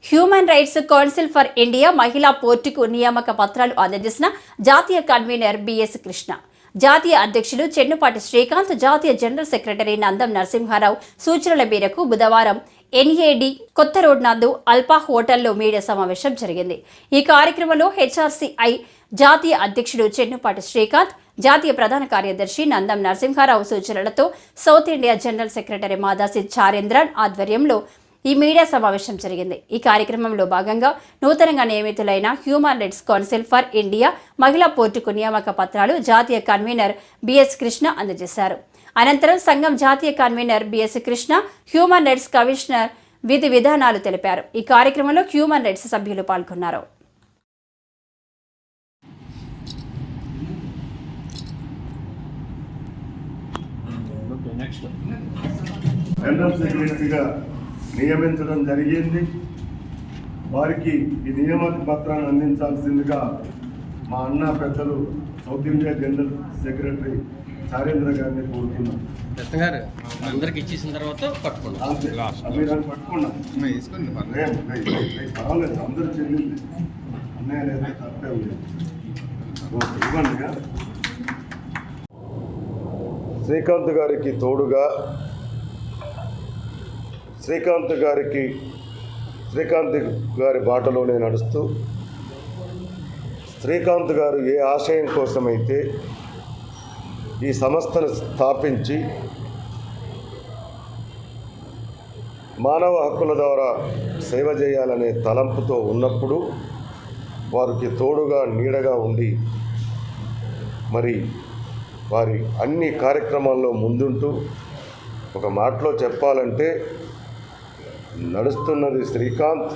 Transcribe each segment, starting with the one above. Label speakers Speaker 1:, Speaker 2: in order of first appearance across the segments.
Speaker 1: Human rights council for India మహిళా పోర్టుకు నియామక పత్రాలు అందజేసిన జాతీయ కన్వీనర్ బిఎస్ కృష్ణ, జాతీయ అధ్యక్షులు చెన్నుపాటి శ్రీకాంత్, జాతీయ జనరల్ సెక్రటరీ నందం నరసింహారావు సూచనల మేరకు బుధవారం ఎన్ఏడి కొత్త రోడ్ నందు అల్పా హోటల్లో మీడియా సమావేశం జరిగింది. ఈ కార్యక్రమంలో హెచ్ఆర్సీఐ జాతీయ అధ్యక్షుడు చెన్నుపాటి శ్రీకాంత్, జాతీయ ప్రధాన కార్యదర్శి నందం నరసింహారావు సూచనలతో south India general secretary Madasi Charendran ఆధ్వర్యంలో ఈ మీడియా సమావేశం జరిగింది. ఈ కార్యక్రమంలో భాగంగా నూతనంగా నియమితులైన human rights council for India మహిళా పోర్టుకు నియామక పత్రాలు జాతీయ కన్వీనర్ బిఎస్ కృష్ణ అందజేశారు. అనంతరం సంఘం జాతీయ convener BS Krishna human rights commissioner విధి విధానాలు తెలిపారు. ఈ కార్యక్రమంలో హ్యూమన్ రైట్స్ సభ్యులు పాల్గొన్నారు.
Speaker 2: నియమించడం జరిగింది. వారికి ఈ నియామక పత్రాన్ని అందించాల్సిందిగా మా అన్న పెద్దలు సౌత్ ఇండియా జనరల్ సెక్రటరీ చారేంద్ర గారిని కోరుతున్నాం.
Speaker 3: అందరికి ఇచ్చేసిన తర్వాత పట్టుకున్నాం.
Speaker 2: పర్వాలేదు, అందరూ చెల్లింది అన్నయ్య లేదా తప్పే ఉంది. ఇవ్వండి. శ్రీకాంత్ గారికి తోడుగా శ్రీకాంత్ గారి బాటలోనే నడుస్తూ శ్రీకాంత్ గారు ఏ ఆశయం కోసమైతే ఈ సంస్థను స్థాపించి మానవ హక్కుల ద్వారా సేవ చేయాలనే తలంపుతో ఉన్నప్పుడు వారికి తోడుగా నీడగా ఉండి మరి వారి అన్ని కార్యక్రమాల్లో ముందుంటూ ఒక మాటలో చెప్పాలంటే నడుస్తున్నది శ్రీకాంత్,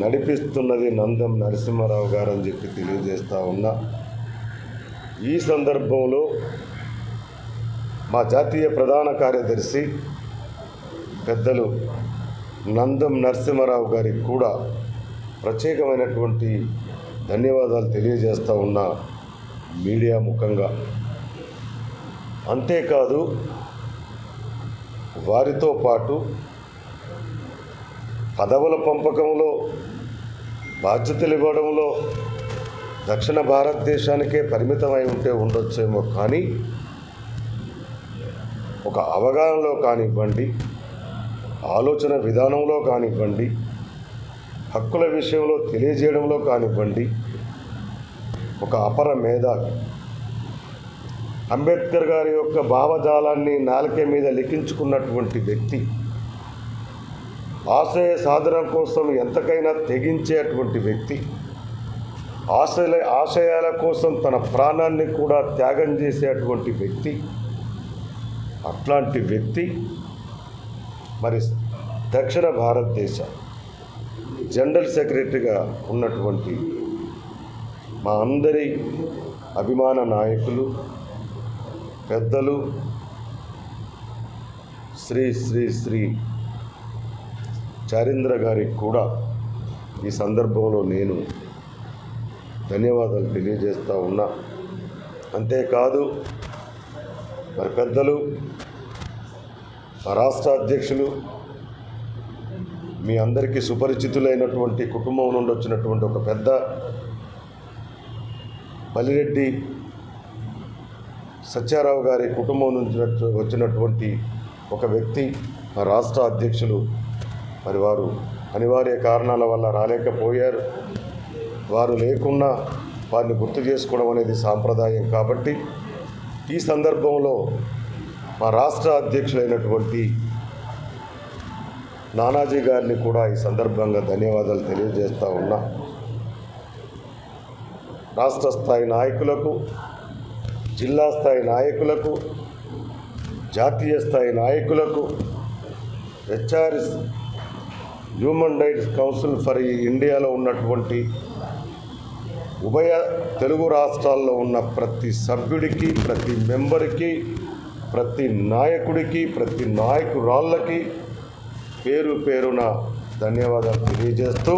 Speaker 2: నడిపిస్తున్నది నందం నరసింహారావు గారు అని చెప్పి తెలియజేస్తూ ఉన్నా. ఈ సందర్భంలో మా జాతీయ ప్రధాన కార్యదర్శి పెద్దలు నందం నరసింహారావు గారికి కూడా ప్రత్యేకమైనటువంటి ధన్యవాదాలు తెలియజేస్తూ ఉన్నా మీడియా ముఖంగా. అంతేకాదు వారితో పాటు పదవుల పంపకంలో బాధ్యతలు ఇవ్వడంలో దక్షిణ భారతదేశానికే పరిమితమై ఉంటే ఉండొచ్చేమో, కానీ ఒక అవగాహనలో కానివ్వండి, ఆలోచన విధానంలో కానివ్వండి, హక్కుల విషయంలో తెలియజేయడంలో కానివ్వండి, ఒక అపర మేధావి. అంబేద్కర్ గారి యొక్క భావజాలాన్ని నాలుక మీద లిఖించుకున్నటువంటి వ్యక్తి, ఆశయ సాధన కోసం ఎంతకైనా తెగించేటువంటి వ్యక్తి, ఆశయాల కోసం తన ప్రాణాన్ని కూడా త్యాగం చేసేటువంటి వ్యక్తి. అట్లాంటి వ్యక్తి మరి దక్షిణ భారతదేశ జనరల్ సెక్రటరీగా ఉన్నటువంటి మా అందరి అభిమాన నాయకులు పెద్దలు శ్రీ శ్రీ శ్రీ చారేంద్ర గారికి కూడా ఈ సందర్భంలో నేను ధన్యవాదాలు తెలియజేస్తూ ఉన్నా. అంతేకాదు మరి పెద్దలు మా రాష్ట్ర అధ్యక్షులు, మీ అందరికీ సుపరిచితులైనటువంటి కుటుంబం నుండి వచ్చినటువంటి ఒక పెద్ద బలిరెడ్డి సత్యారావు గారి కుటుంబం నుంచి వచ్చినటువంటి ఒక వ్యక్తి మా రాష్ట్ర అధ్యక్షులు. మరి వారు అనివార్య కారణాల వల్ల రాలేకపోయారు. వారు లేకున్నా వారిని గుర్తు చేసుకోవడం అనేది సాంప్రదాయం. కాబట్టి ఈ సందర్భంలో మా రాష్ట్ర అధ్యక్షులైనటువంటి నానాజీ గారిని కూడా ఈ సందర్భంగా ధన్యవాదాలు తెలియజేస్తూ ఉన్నా. రాష్ట్ర స్థాయి నాయకులకు, జిల్లా స్థాయి నాయకులకు, జాతీయ స్థాయి నాయకులకు, HRS human rights council for ఇండియాలో ఉన్నటువంటి ఉభయ తెలుగు రాష్ట్రాల్లో ఉన్న ప్రతి సభ్యుడికి, ప్రతి మెంబర్కి, ప్రతి నాయకుడికి, ప్రతి నాయకురాళ్ళకి పేరు పేరున ధన్యవాదాలు తెలియజేస్తూ